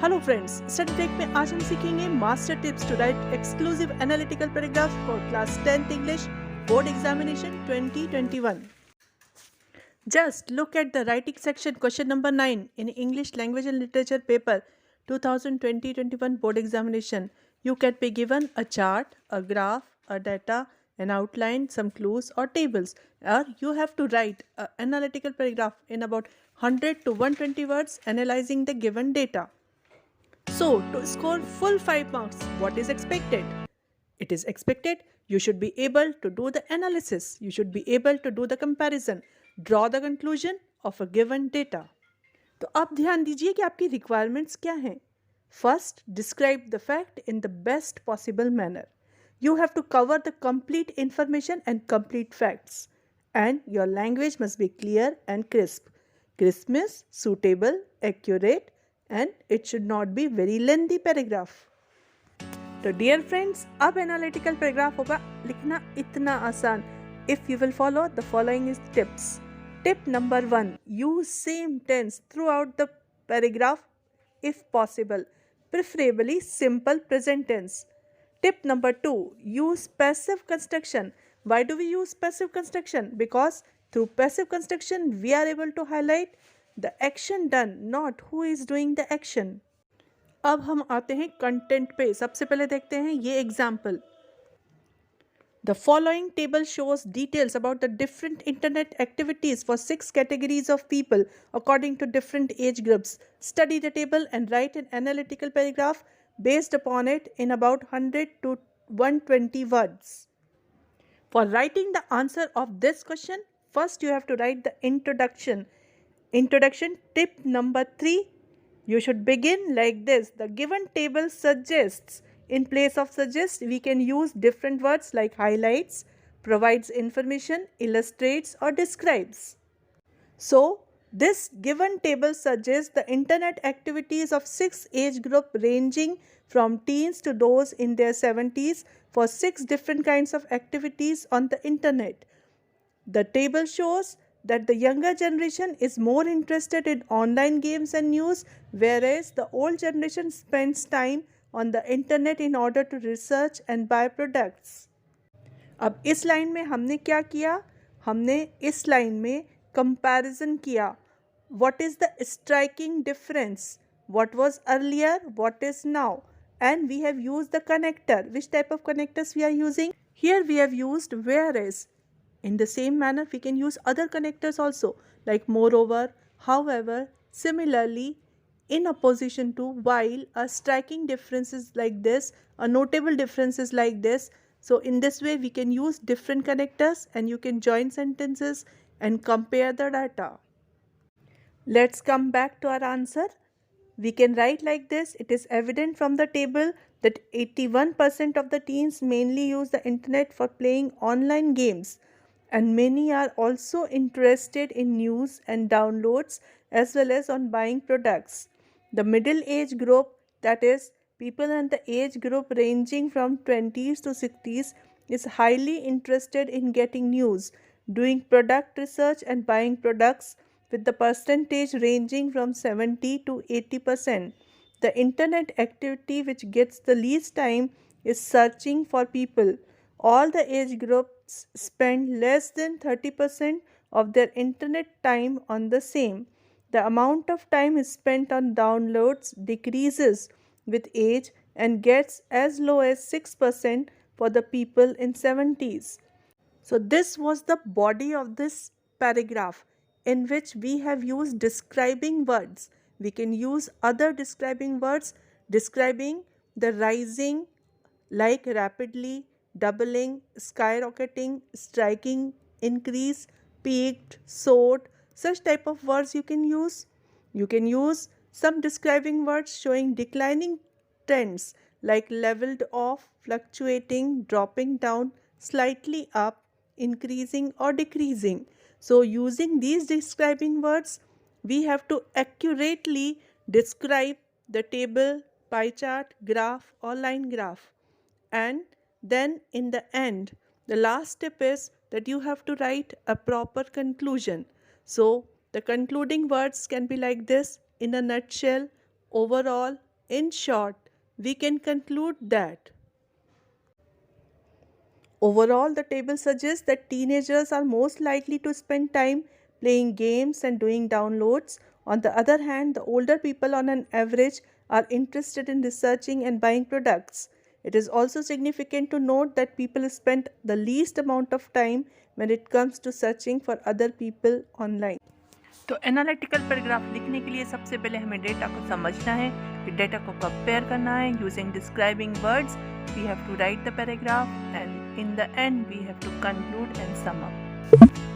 Hello friends, study break में आज हम सीखेंगे master tips to write exclusive analytical paragraph for class 10th English board examination 2021. Just look at the writing section, question number 9 in English Language and Literature paper 2020-21 board examination. You can be given a chart, a graph, a data, an outline, some clues or tables, or you have to write an analytical paragraph in about 100 to 120 words analyzing the given data. So, to score full 5 marks, what is expected? It is expected you should be able to do the analysis, you should be able to do the comparison, draw the conclusion of a given data. तो अब ध्यान दीजिए कि आपकी requirements क्या हैं. First, describe the fact in the best possible manner. You have to cover the complete information and complete facts. And your language must be clear and crisp. Crisp means suitable, accurate, and it should not be very lengthy paragraph. तो dear friends, अब analytical paragraph होगा लिखना इतना आसान if you will follow the following is tips. Tip number 1, use same tense throughout the paragraph if possible, preferably simple present tense. Tip number 2, use passive construction. Why do we use passive construction? Because through passive construction we are able to highlight the action done, not who is doing the action. अब हम आते हैं content पे. सबसे पहले देखते हैं ये example. The following table shows details about the different internet activities for 6 categories of people according to different age groups. Study the table and write an analytical paragraph based upon it in about 100 to 120 words. For writing the answer of this question, first you have to write the introduction. Introduction tip number 3. You should begin like this. The given table suggests. In place of suggest, we can use different words like highlights, provides information, illustrates, or describes. So, this given table suggests the internet activities of 6 age group ranging from teens to those in their 70s for 6 different kinds of activities on the internet. The table shows that the younger generation is more interested in online games and news, whereas the old generation spends time on the internet in order to research and buy products. अब इस line में हमने क्या किया? हमने इस line में comparison किया. What is the striking difference? What was earlier? What is now? And we have used the connector. Which type of connectors we are using? Here we have used whereas. In the same manner, we can use other connectors also, like moreover, however, similarly, in opposition to, while. A striking difference is like this, a notable difference is like this. So in this way we can use different connectors and you can join sentences and compare the data. Let's come back to our answer. We can write like this. It is evident from the table that 81% of the teens mainly use the internet for playing online games, and many are also interested in news and downloads as well as on buying products. The middle age group, that is people in the age group ranging from 20s to 60s, is highly interested in getting news, doing product research and buying products, with the percentage ranging from 70 to 80%. The internet activity which gets the least time is searching for people. All the age groups spend less than 30% of their internet time on the same. The amount of time spent on downloads decreases with age and gets as low as 6% for the people in 70s. So this was the body of this paragraph in which we have used describing words. We can use other describing words describing the rising, like rapidly, doubling, skyrocketing, striking, increase, peaked, soared. Such type of words you can use. You can use some describing words showing declining trends like leveled off, fluctuating, dropping down, slightly up, increasing or decreasing. So using these describing words, we have to accurately describe the table, pie chart, graph or line graph. And then in the end, the last step is that you have to write a proper conclusion. So the concluding words can be like this: in a nutshell, overall, In short, we can conclude that overall, the table suggests that teenagers are most likely to spend time playing games and doing downloads. On the other hand, the older people on an average are interested in researching and buying products. It is also significant to note that people spend the least amount of time when it comes to searching for other people online. तो analytical paragraph लिखने के लिए सबसे पहले हमें data को समझना है, फिर डेटा को कंपेयर करना है using describing words. We have to write the paragraph and in the end we have to conclude and sum up.